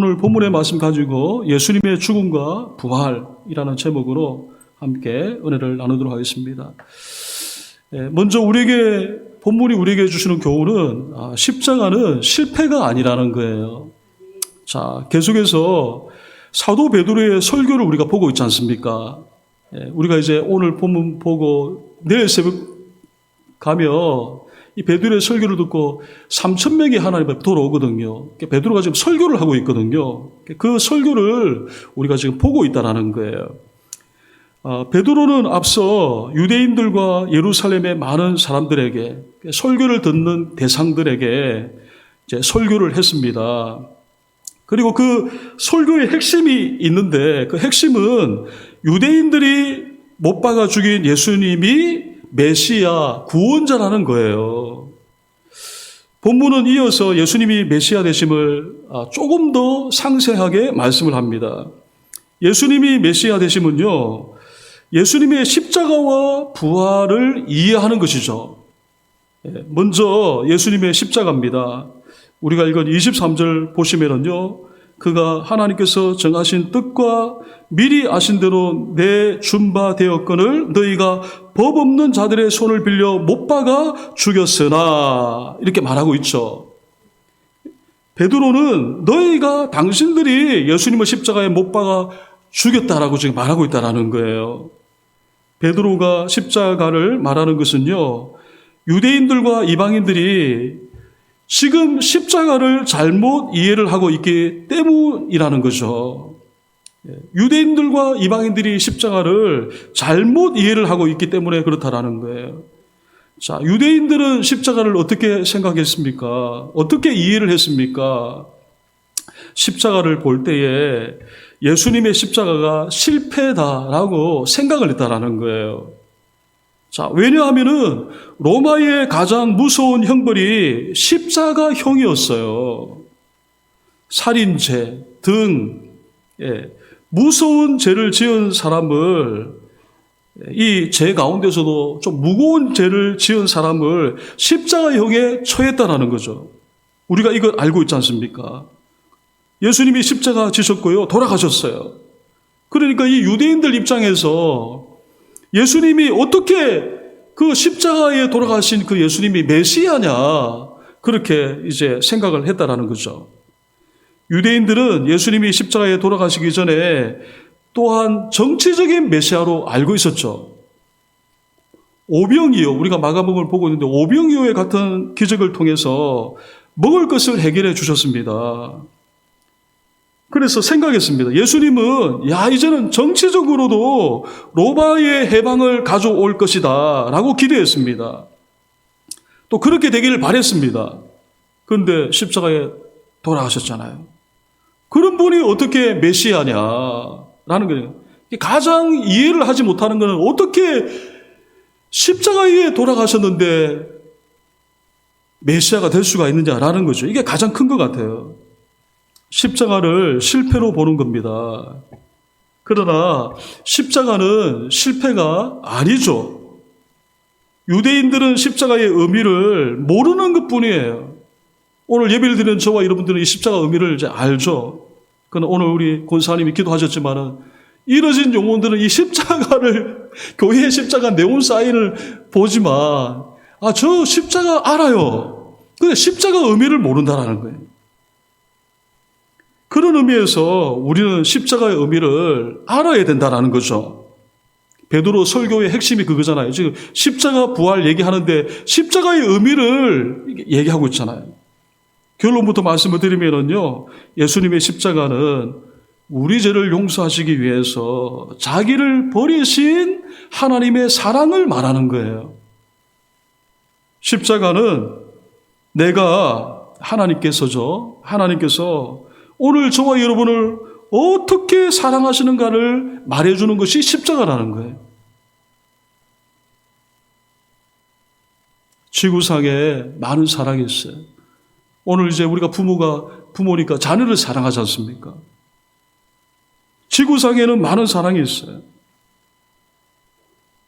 오늘 본문의 말씀 가지고 예수님의 죽음과 부활이라는 제목으로 함께 은혜를 나누도록 하겠습니다. 먼저 본문이 우리에게 주시는 교훈은 십자가는 실패가 아니라는 거예요. 자, 계속해서 사도 베드로의 설교를 우리가 보고 있지 않습니까? 우리가 이제 오늘 본문 보고 내일 새벽 가면 이 베드로의 설교를 듣고 3,000명이 하나님 앞에 돌아오거든요. 베드로가 지금 설교를 하고 있거든요. 그 설교를 우리가 지금 보고 있다는 거예요. 베드로는 앞서 유대인들과 예루살렘의 많은 사람들에게 설교를 듣는 대상들에게 이제 설교를 했습니다. 그리고 그 설교의 핵심이 있는데 그 핵심은 유대인들이 못 박아 죽인 예수님이 메시아, 구원자라는 거예요. 본문은 이어서 예수님이 메시아 되심을 조금 더 상세하게 말씀을 합니다. 예수님이 메시아 되심은요, 예수님의 십자가와 부활을 이해하는 것이죠. 먼저 예수님의 십자가입니다. 우리가 읽은 23절 보시면은요, 그가 하나님께서 정하신 뜻과 미리 아신 대로 내준 바 되었거늘 너희가 법 없는 자들의 손을 빌려 못 박아 죽였으나 이렇게 말하고 있죠. 베드로는 당신들이 예수님을 십자가에 못 박아 죽였다라고 지금 말하고 있다라는 거예요. 베드로가 십자가를 말하는 것은요, 유대인들과 이방인들이 지금 십자가를 잘못 이해를 하고 있기 때문이라는 거죠. 유대인들과 이방인들이 십자가를 잘못 이해를 하고 있기 때문에 그렇다라는 거예요. 자, 유대인들은 십자가를 어떻게 생각했습니까? 어떻게 이해를 했습니까? 십자가를 볼 때에 예수님의 십자가가 실패다라고 생각을 했다라는 거예요. 자, 왜냐하면은 로마의 가장 무서운 형벌이 십자가형이었어요. 살인죄 등 무서운 죄를 지은 사람을, 이 죄 가운데서도 좀 무거운 죄를 지은 사람을 십자가형에 처했다라는 거죠. 우리가 이걸 알고 있지 않습니까? 예수님이 십자가 지셨고요, 돌아가셨어요. 그러니까 이 유대인들 입장에서 예수님이 어떻게 그 십자가에 돌아가신 그 예수님이 메시아냐, 그렇게 이제 생각을 했다라는 거죠. 유대인들은 예수님이 십자가에 돌아가시기 전에 또한 정치적인 메시아로 알고 있었죠. 오병이어, 우리가 마가복음을 보고 있는데 오병이어의 같은 기적을 통해서 먹을 것을 해결해 주셨습니다. 그래서 생각했습니다. 예수님은 이제는 정치적으로도 로마의 해방을 가져올 것이다 라고 기대했습니다. 또 그렇게 되기를 바랬습니다. 그런데 십자가에 돌아가셨잖아요. 그런 분이 어떻게 메시아냐라는 거예요. 가장 이해를 하지 못하는 것은 어떻게 십자가에 돌아가셨는데 메시아가 될 수가 있느냐라는 거죠. 이게 가장 큰 것 같아요. 십자가를 실패로 보는 겁니다. 그러나 십자가는 실패가 아니죠. 유대인들은 십자가의 의미를 모르는 것뿐이에요. 오늘 예배를 드리는 저와 여러분들은 이 십자가 의미를 이제 알죠. 그러나 오늘 우리 권사님이 기도하셨지만은 이러진 영혼들은 이 십자가를, 교회의 십자가 네온 사인을 보지만 저 십자가 알아요. 근데 십자가 의미를 모른다라는 거예요. 그런 의미에서 우리는 십자가의 의미를 알아야 된다는 거죠. 베드로 설교의 핵심이 그거잖아요. 지금 십자가 부활 얘기하는데 십자가의 의미를 얘기하고 있잖아요. 결론부터 말씀을 드리면요, 예수님의 십자가는 우리 죄를 용서하시기 위해서 자기를 버리신 하나님의 사랑을 말하는 거예요. 십자가는 하나님께서 오늘 저와 여러분을 어떻게 사랑하시는가를 말해주는 것이 십자가라는 거예요. 지구상에 많은 사랑이 있어요. 오늘 이제 우리가 부모니까 자녀를 사랑하지 않습니까? 지구상에는 많은 사랑이 있어요.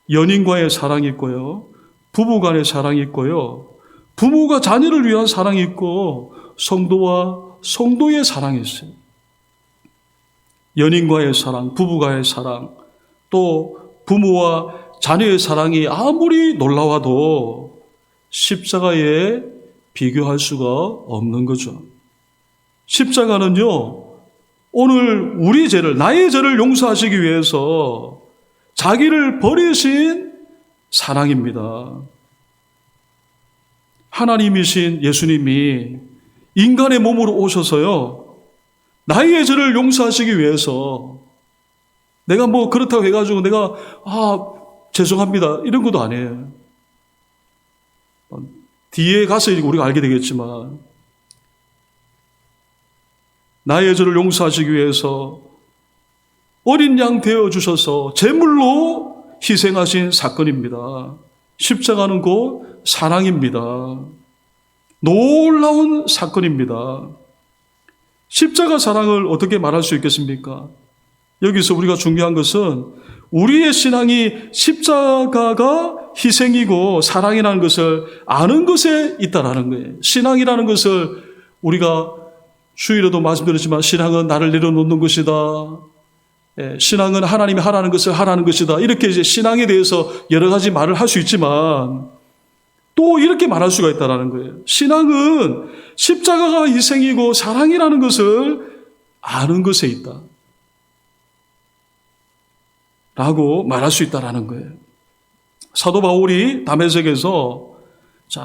연인과의 사랑이 있고요, 부부간의 사랑이 있고요, 부모가 자녀를 위한 사랑이 있고, 성도와 성도의 사랑이 있어요. 연인과의 사랑, 부부와의 사랑, 또 부모와 자녀의 사랑이 아무리 놀라워도 십자가에 비교할 수가 없는 거죠. 십자가는요, 오늘 우리 죄를, 나의 죄를 용서하시기 위해서 자기를 버리신 사랑입니다. 하나님이신 예수님이 인간의 몸으로 오셔서요, 나의 죄를 용서하시기 위해서 내가 뭐 그렇다고 해가지고 내가 죄송합니다 이런 것도 아니에요. 뒤에 가서 우리가 알게 되겠지만 나의 죄를 용서하시기 위해서 어린 양 되어주셔서 제물로 희생하신 사건입니다. 십자가는 곧 사랑입니다. 놀라운 사건입니다. 십자가 사랑을 어떻게 말할 수 있겠습니까? 여기서 우리가 중요한 것은 우리의 신앙이 십자가가 희생이고 사랑이라는 것을 아는 것에 있다라는 거예요. 신앙이라는 것을 우리가 주일에도 말씀드렸지만 신앙은 나를 내려놓는 것이다. 신앙은 하나님이 하라는 것을 하라는 것이다. 이렇게 이제 신앙에 대해서 여러 가지 말을 할 수 있지만 또 이렇게 말할 수가 있다라는 거예요. 신앙은 십자가가 희생이고 사랑이라는 것을 아는 것에 있다. 라고 말할 수 있다라는 거예요. 사도 바울이 다메섹에서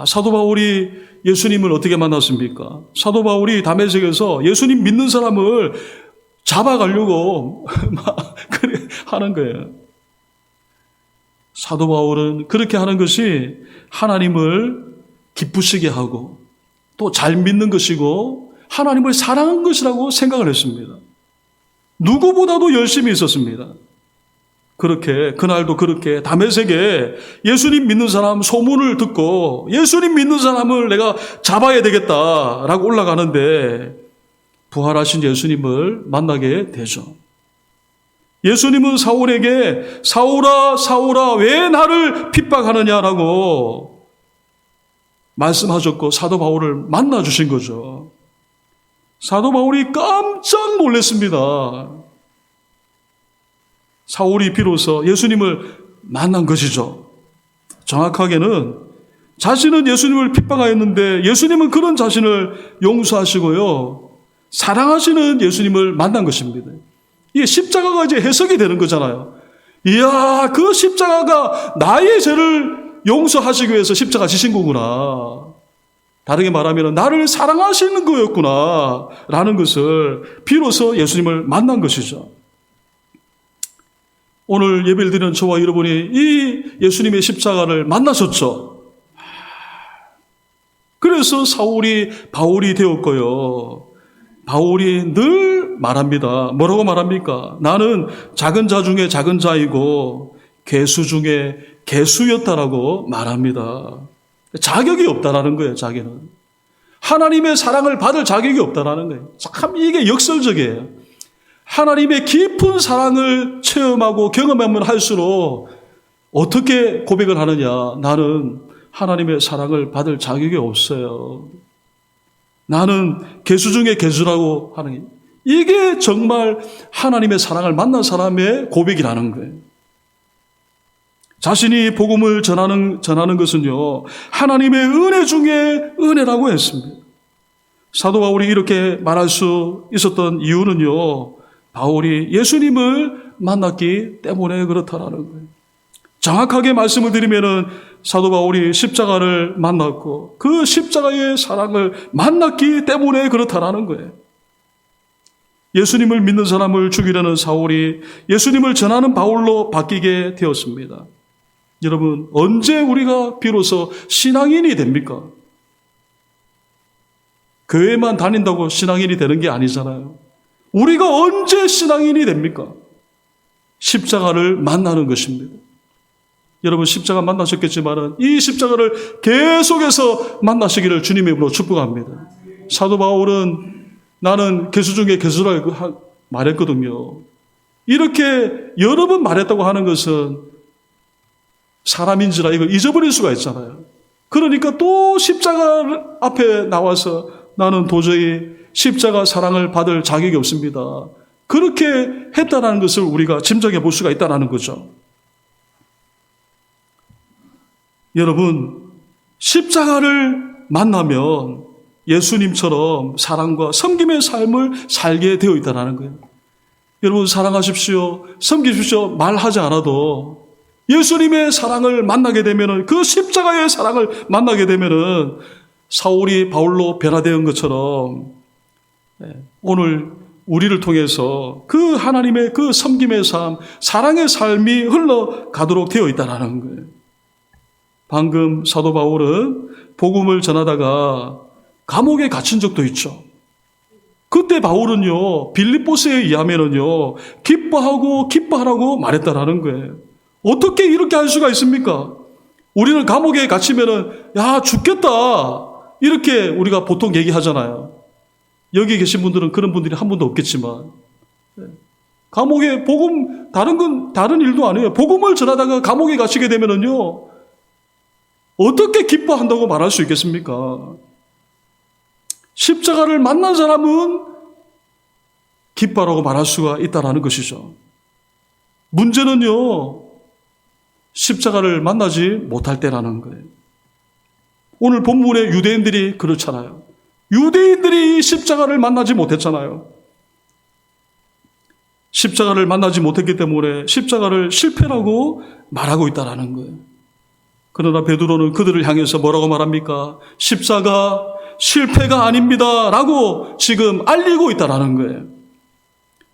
사도 바울이 예수님을 어떻게 만났습니까? 사도 바울이 다메섹에서 예수님 믿는 사람을 잡아가려고 막 그래 하는 거예요. 사도 바울은 그렇게 하는 것이 하나님을 기쁘시게 하고 또 잘 믿는 것이고 하나님을 사랑한 것이라고 생각을 했습니다. 누구보다도 열심히 있었습니다. 그렇게 그날도 그렇게 다메섹에 예수님 믿는 사람 소문을 듣고 예수님 믿는 사람을 내가 잡아야 되겠다라고 올라가는데 부활하신 예수님을 만나게 되죠. 예수님은 사울에게 사울아 사울아 왜 나를 핍박하느냐라고 말씀하셨고 사도 바울을 만나 주신 거죠. 사도 바울이 깜짝 놀랐습니다. 사울이 비로소 예수님을 만난 것이죠. 정확하게는 자신은 예수님을 핍박하였는데 예수님은 그런 자신을 용서하시고요. 사랑하시는 예수님을 만난 것입니다. 이게 십자가가 이제 해석이 되는 거잖아요. 이야, 그 십자가가 나의 죄를 용서하시기 위해서 십자가 지신 거구나. 다르게 말하면 나를 사랑하시는 거였구나. 라는 것을 비로소 예수님을 만난 것이죠. 오늘 예배를 드리는 저와 여러분이 이 예수님의 십자가를 만나셨죠. 그래서 사울이 바울이 되었고요. 바울이 늘 말합니다. 뭐라고 말합니까? 나는 작은 자 중에 작은 자이고 괴수 중에 괴수였다라고 말합니다. 자격이 없다라는 거예요. 자기는 하나님의 사랑을 받을 자격이 없다라는 거예요. 참 이게 역설적이에요. 하나님의 깊은 사랑을 체험하고 경험하면 할수록 어떻게 고백을 하느냐? 나는 하나님의 사랑을 받을 자격이 없어요. 나는 괴수 중에 괴수라고 하는 게 이게 정말 하나님의 사랑을 만난 사람의 고백이라는 거예요. 자신이 복음을 전하는 것은요, 하나님의 은혜 중에 은혜라고 했습니다. 사도 바울이 이렇게 말할 수 있었던 이유는요, 바울이 예수님을 만났기 때문에 그렇다라는 거예요. 정확하게 말씀을 드리면은 사도 바울이 십자가를 만났고 그 십자가의 사랑을 만났기 때문에 그렇다라는 거예요. 예수님을 믿는 사람을 죽이려는 사울이 예수님을 전하는 바울로 바뀌게 되었습니다. 여러분, 언제 우리가 비로소 신앙인이 됩니까? 교회만 다닌다고 신앙인이 되는 게 아니잖아요. 우리가 언제 신앙인이 됩니까? 십자가를 만나는 것입니다. 여러분 십자가 만나셨겠지만 이 십자가를 계속해서 만나시기를 주님의 이름으로 축복합니다. 사도 바울은 나는 괴수 중에 괴수라고 말했거든요. 이렇게 여러 번 말했다고 하는 것은 사람인지라 이걸 잊어버릴 수가 있잖아요. 그러니까 또 십자가 앞에 나와서 나는 도저히 십자가 사랑을 받을 자격이 없습니다. 그렇게 했다는 것을 우리가 짐작해 볼 수가 있다는 거죠. 여러분, 십자가를 만나면 예수님처럼 사랑과 섬김의 삶을 살게 되어 있다는 거예요. 여러분, 사랑하십시오, 섬기십시오 말하지 않아도 예수님의 사랑을 만나게 되면은, 그 십자가의 사랑을 만나게 되면은 사울이 바울로 변화된 것처럼 오늘 우리를 통해서 그 하나님의 그 섬김의 삶, 사랑의 삶이 흘러가도록 되어 있다는 거예요. 방금 사도 바울은 복음을 전하다가 감옥에 갇힌 적도 있죠. 그때 바울은요, 빌립보서에 의하면은요, 기뻐하라고 말했다라는 거예요. 어떻게 이렇게 할 수가 있습니까? 우리는 감옥에 갇히면은, 야, 죽겠다, 이렇게 우리가 보통 얘기하잖아요. 여기 계신 분들은 그런 분들이 한 분도 없겠지만, 감옥에 다른 일도 아니에요. 복음을 전하다가 감옥에 갇히게 되면은요, 어떻게 기뻐한다고 말할 수 있겠습니까? 십자가를 만난 사람은 기뻐라고 말할 수가 있다는 것이죠. 문제는요, 십자가를 만나지 못할 때라는 거예요. 오늘 본문의 유대인들이 그렇잖아요. 유대인들이 십자가를 만나지 못했잖아요. 십자가를 만나지 못했기 때문에 십자가를 실패라고 말하고 있다는 거예요. 그러나 베드로는 그들을 향해서 뭐라고 말합니까? 십자가 실패가 아닙니다 라고 지금 알리고 있다는 거예요.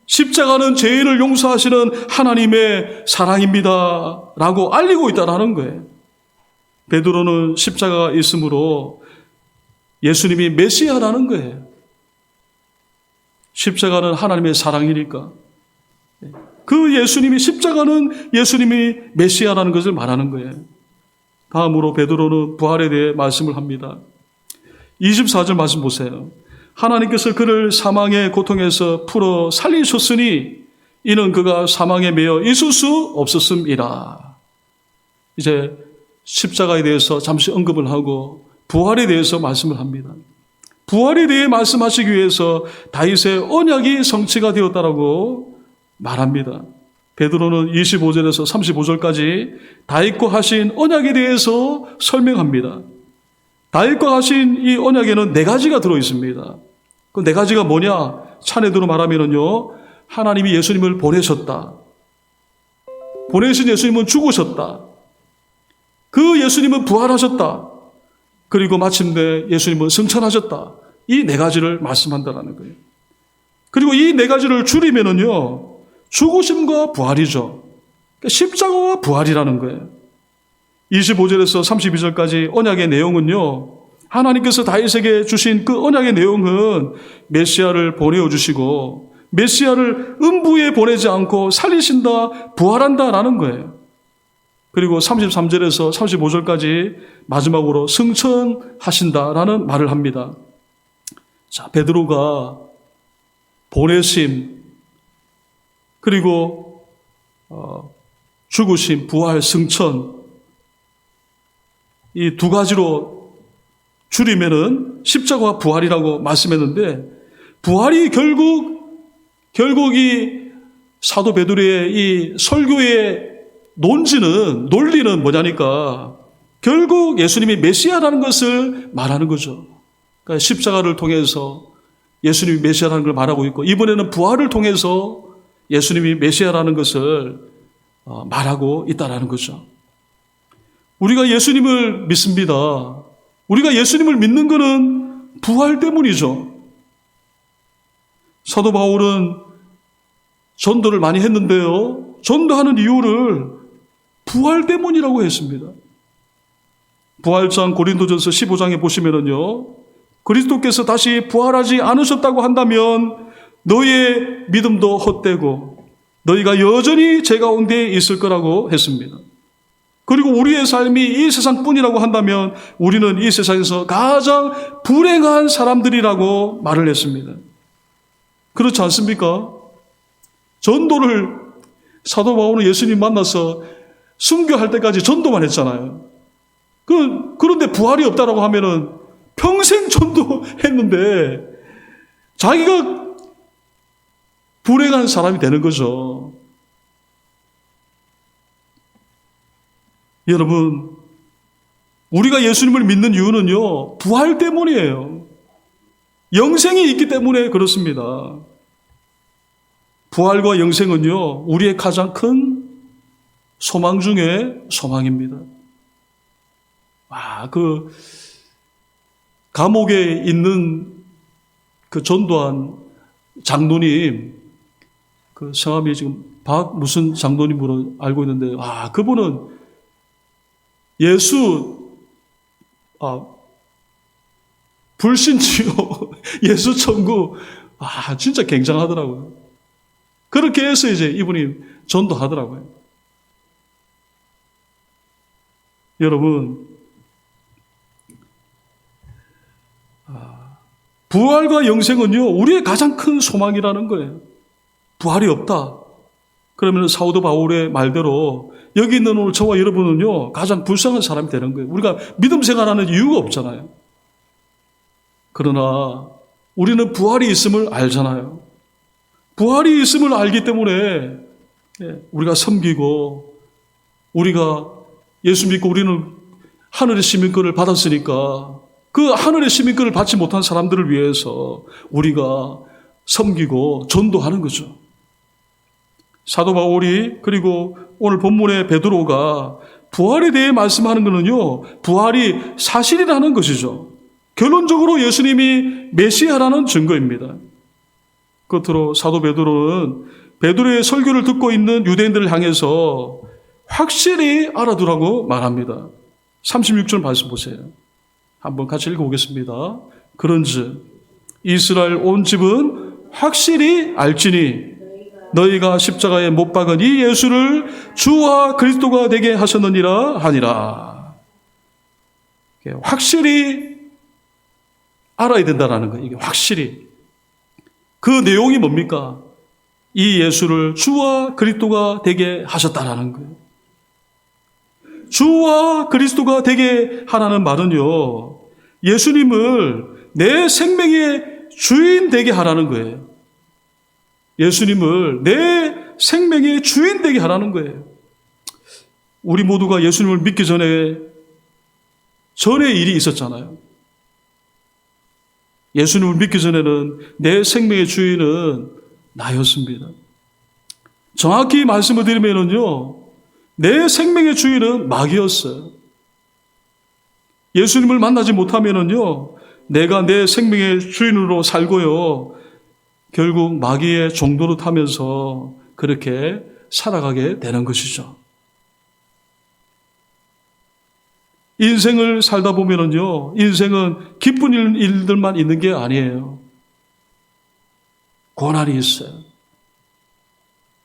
십자가는 죄인을 용서하시는 하나님의 사랑입니다 라고 알리고 있다는 거예요. 베드로는 십자가가 있으므로 예수님이 메시아라는 거예요. 십자가는 하나님의 사랑이니까. 그 십자가는 예수님이 메시아라는 것을 말하는 거예요. 다음으로 베드로는 부활에 대해 말씀을 합니다. 24절 말씀 보세요. 하나님께서 그를 사망의 고통에서 풀어 살리셨으니 이는 그가 사망에 매여 있을 수 없었음이라. 이제 십자가에 대해서 잠시 언급을 하고 부활에 대해서 말씀을 합니다. 부활에 대해 말씀하시기 위해서 다윗의 언약이 성취가 되었다라고 말합니다. 베드로는 25절에서 35절까지 다윗과 하신 언약에 대해서 설명합니다. 다윗과 하신 이 언약에는 4가지가 들어있습니다. 그 4가지가 뭐냐? 차례대로 말하면요, 하나님이 예수님을 보내셨다. 보내신 예수님은 죽으셨다. 그 예수님은 부활하셨다. 그리고 마침내 예수님은 승천하셨다. 이 4가지를 말씀한다는 거예요. 그리고 이 4가지를 줄이면은요, 죽으심과 부활이죠. 그러니까 십자가와 부활이라는 거예요. 25절에서 32절까지 언약의 내용은요, 하나님께서 다윗에게 주신 그 언약의 내용은 메시아를 보내어 주시고 메시아를 음부에 보내지 않고 살리신다, 부활한다라는 거예요. 그리고 33절에서 35절까지 마지막으로 승천하신다라는 말을 합니다. 자, 베드로가 보내심, 그리고 죽으심, 부활, 승천, 이 2가지로 줄이면은 십자가와 부활이라고 말씀했는데, 부활이 결국 이 사도 베드로의 이 설교의 논리는 뭐냐니까, 결국 예수님이 메시아라는 것을 말하는 거죠. 그러니까 십자가를 통해서 예수님이 메시아라는 걸 말하고 있고, 이번에는 부활을 통해서 예수님이 메시아라는 것을 말하고 있다는 거죠. 우리가 예수님을 믿습니다. 우리가 예수님을 믿는 것은 부활 때문이죠. 사도 바울은 전도를 많이 했는데요, 전도하는 이유를 부활 때문이라고 했습니다. 부활장 고린도전서 15장에 보시면은요, 그리스도께서 다시 부활하지 않으셨다고 한다면 너희의 믿음도 헛되고 너희가 여전히 죄 가운데 있을 거라고 했습니다. 그리고 우리의 삶이 이 세상뿐이라고 한다면 우리는 이 세상에서 가장 불행한 사람들이라고 말을 했습니다. 그렇지 않습니까? 전도를 사도 바울은 예수님 만나서 순교할 때까지 전도만 했잖아요. 그런데 부활이 없다라고 하면은 평생 전도했는데 자기가 불행한 사람이 되는 거죠. 여러분, 우리가 예수님을 믿는 이유는요, 부활 때문이에요. 영생이 있기 때문에 그렇습니다. 부활과 영생은요, 우리의 가장 큰 소망 중에 소망입니다. 감옥에 있는 그 전도한 장로님, 그 성함이 지금 박 무슨 장로님으로 알고 있는데, 그분은 불신지요. 예수 천국. 진짜 굉장하더라고요. 그렇게 해서 이제 이분이 전도하더라고요. 여러분, 부활과 영생은요, 우리의 가장 큰 소망이라는 거예요. 부활이 없다. 그러면 사도 바울의 말대로 여기 있는 오늘 저와 여러분은요, 가장 불쌍한 사람이 되는 거예요. 우리가 믿음 생활하는 이유가 없잖아요. 그러나 우리는 부활이 있음을 알잖아요. 부활이 있음을 알기 때문에 우리가 섬기고, 우리가 예수 믿고 우리는 하늘의 시민권을 받았으니까 그 하늘의 시민권을 받지 못한 사람들을 위해서 우리가 섬기고 전도하는 거죠. 사도 바울이, 그리고 오늘 본문의 베드로가 부활에 대해 말씀하는 것은요, 부활이 사실이라는 것이죠. 결론적으로 예수님이 메시아라는 증거입니다. 끝으로 사도 베드로는 베드로의 설교를 듣고 있는 유대인들을 향해서 확실히 알아두라고 말합니다. 36절 말씀 보세요. 한번 같이 읽어보겠습니다. 그런즉 이스라엘 온 집은 확실히 알지니 너희가 십자가에 못 박은 이 예수를 주와 그리스도가 되게 하셨느니라 하니라. 확실히 알아야 된다는 거예요. 이게 확실히. 그 내용이 뭡니까? 이 예수를 주와 그리스도가 되게 하셨다라는 거예요. 주와 그리스도가 되게 하라는 말은요, 예수님을 내 생명의 주인 되게 하라는 거예요. 예수님을 내 생명의 주인 되게 하라는 거예요. 우리 모두가 예수님을 믿기 전에 일이 있었잖아요. 예수님을 믿기 전에는 내 생명의 주인은 나였습니다. 정확히 말씀을 드리면요, 내 생명의 주인은 마귀였어요. 예수님을 만나지 못하면요, 내가 내 생명의 주인으로 살고요, 결국 마귀의 종도로 타면서 그렇게 살아가게 되는 것이죠. 인생을 살다 보면요, 인생은 기쁜 일들만 있는 게 아니에요. 고난이 있어요.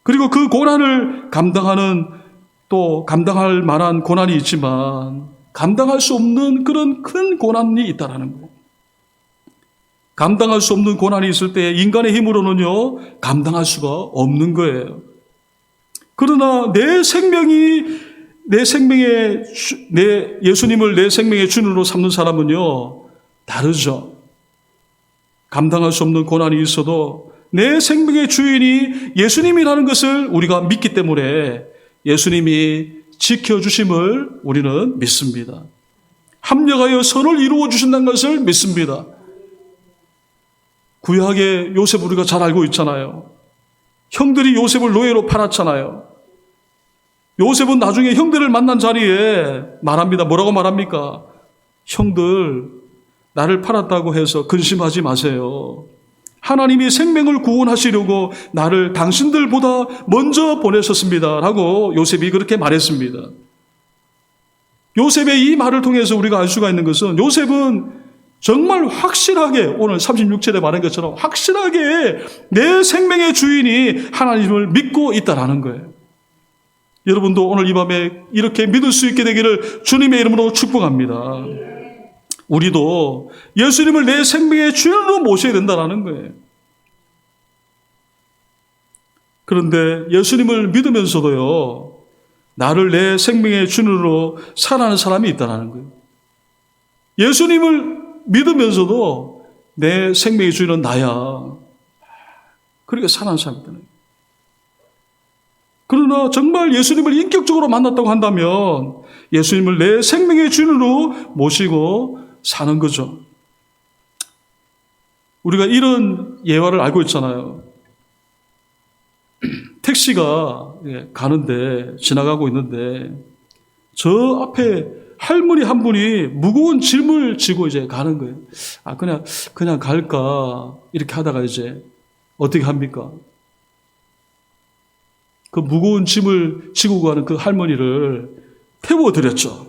그리고 그 고난을 감당할 만한 고난이 있지만 감당할 수 없는 그런 큰 고난이 있다라는 거예요. 감당할 수 없는 고난이 있을 때 인간의 힘으로는요, 감당할 수가 없는 거예요. 그러나 예수님을 내 생명의 주인으로 삼는 사람은요, 다르죠. 감당할 수 없는 고난이 있어도 내 생명의 주인이 예수님이라는 것을 우리가 믿기 때문에 예수님이 지켜주심을 우리는 믿습니다. 합력하여 선을 이루어 주신다는 것을 믿습니다. 구약의 요셉 우리가 잘 알고 있잖아요. 형들이 요셉을 노예로 팔았잖아요. 요셉은 나중에 형들을 만난 자리에 말합니다. 뭐라고 말합니까? 형들, 나를 팔았다고 해서 근심하지 마세요. 하나님이 생명을 구원하시려고 나를 당신들보다 먼저 보내셨습니다. 라고 요셉이 그렇게 말했습니다. 요셉의 이 말을 통해서 우리가 알 수가 있는 것은, 요셉은 정말 확실하게, 오늘 36절에 말한 것처럼 확실하게 내 생명의 주인이 하나님을 믿고 있다라는 거예요. 여러분도 오늘 이 밤에 이렇게 믿을 수 있게 되기를 주님의 이름으로 축복합니다. 우리도 예수님을 내 생명의 주인으로 모셔야 된다는 거예요. 그런데 예수님을 믿으면서도요, 나를 내 생명의 주인으로 살아가는 사람이 있다는 거예요. 예수님을 믿으면서도 내 생명의 주인은 나야. 그렇게 살아난 사람이다. 그러나 정말 예수님을 인격적으로 만났다고 한다면 예수님을 내 생명의 주인으로 모시고 사는 거죠. 우리가 이런 예화를 알고 있잖아요. 택시가 가는데, 지나가고 있는데, 저 앞에 할머니 한 분이 무거운 짐을 지고 이제 가는 거예요. 그냥 갈까? 이렇게 하다가 이제 어떻게 합니까? 그 무거운 짐을 지고 가는 그 할머니를 태워드렸죠.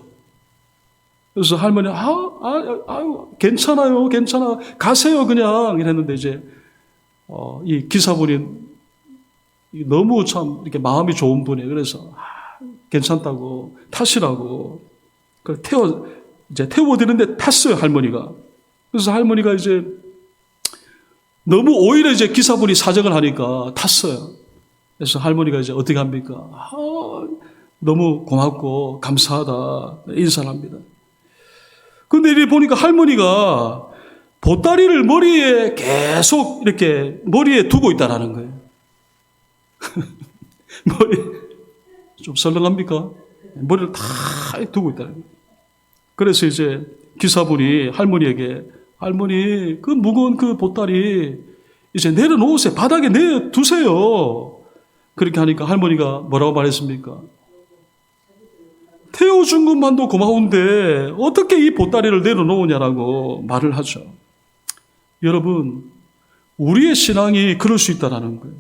그래서 할머니, 괜찮아요, 가세요, 그냥. 이랬는데 이제, 이 기사분이 너무 참 이렇게 마음이 좋은 분이에요. 그래서, 괜찮다고, 타시라고. 이제 태워드리는데 탔어요, 할머니가. 그래서 할머니가 이제 너무 오히려 이제 기사분이 사정을 하니까 탔어요. 그래서 할머니가 이제 어떻게 합니까? 너무 고맙고 감사하다 인사를 합니다. 근데 이렇게 보니까 할머니가 보따리를 머리에 계속 이렇게 머리에 두고 있다라는 거예요. 머리 좀 썰렁합니까? 머리를 다 두고 있다는 거예요. 그래서 이제 기사분이 할머니에게 할머니 그 무거운 그 보따리 이제 내려놓으세요. 바닥에 내두세요. 그렇게 하니까 할머니가 뭐라고 말했습니까? 태워준 것만도 고마운데 어떻게 이 보따리를 내려놓으냐라고 말을 하죠. 여러분, 우리의 신앙이 그럴 수 있다는 거예요.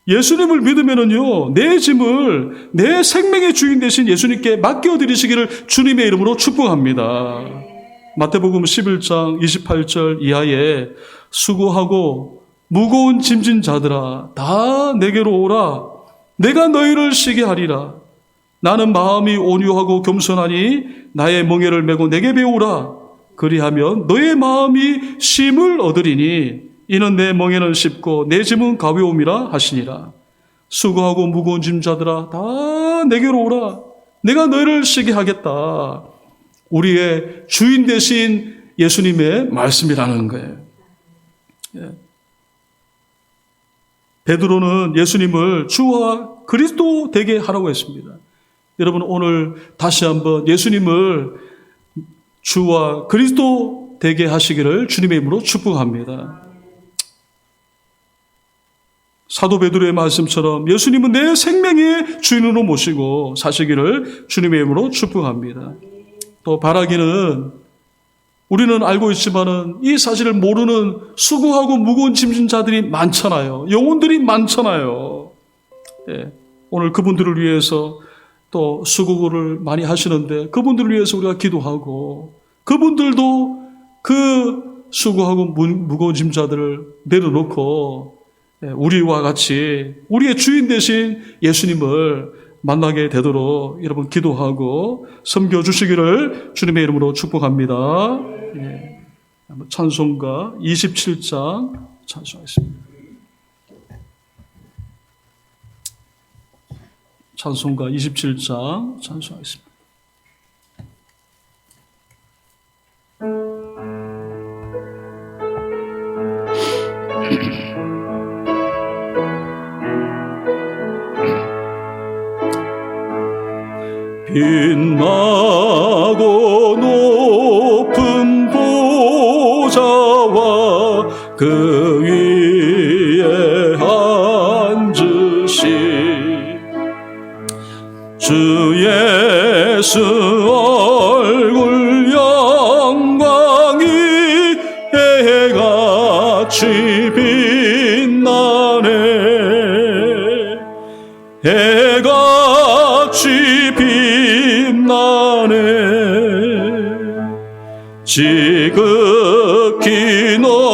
예수님을 믿으면은요, 내 짐을 내 생명의 주인 되신 예수님께 맡겨드리시기를 주님의 이름으로 축복합니다. 마태복음 11장 28절 이하에 수고하고 무거운 짐진 자들아 다 내게로 오라. 내가 너희를 쉬게 하리라. 나는 마음이 온유하고 겸손하니 나의 멍에를 메고 내게 배우라. 그리하면 너의 마음이 쉼을 얻으리니 이는 내 멍에는 쉽고 내 짐은 가벼움이라 하시니라. 수고하고 무거운 짐자들아 다 내게로 오라. 내가 너희를 쉬게 하겠다. 우리의 주인 되신 예수님의 말씀이라는 거예요. 베드로는 예수님을 주와 그리스도 되게 하라고 했습니다. 여러분 오늘 다시 한번 예수님을 주와 그리스도 되게 하시기를 주님의 이름으로 축복합니다. 사도 베드로의 말씀처럼 예수님은 내 생명의 주인으로 모시고 사시기를 주님의 이름으로 축복합니다. 또 바라기는 우리는 알고 있지만은 이 사실을 모르는 수고하고 무거운 짐진 자들이 많잖아요. 영혼들이 많잖아요. 오늘 그분들을 위해서 또 수고를 많이 하시는데 그분들을 위해서 우리가 기도하고 그분들도 그 수고하고 무거운 짐자들을 내려놓고 우리와 같이 우리의 주인 되신 예수님을 만나게 되도록 여러분 기도하고 섬겨주시기를 주님의 이름으로 축복합니다. 찬송가 27장 찬송하겠습니다. 찬송가 27장 찬송하겠습니다. 빛나고 높은 보좌와 그 위에 앉으신 주 예수 얼굴 영광이 해같이 빛나네. 해같이 빛나네. 지극히 높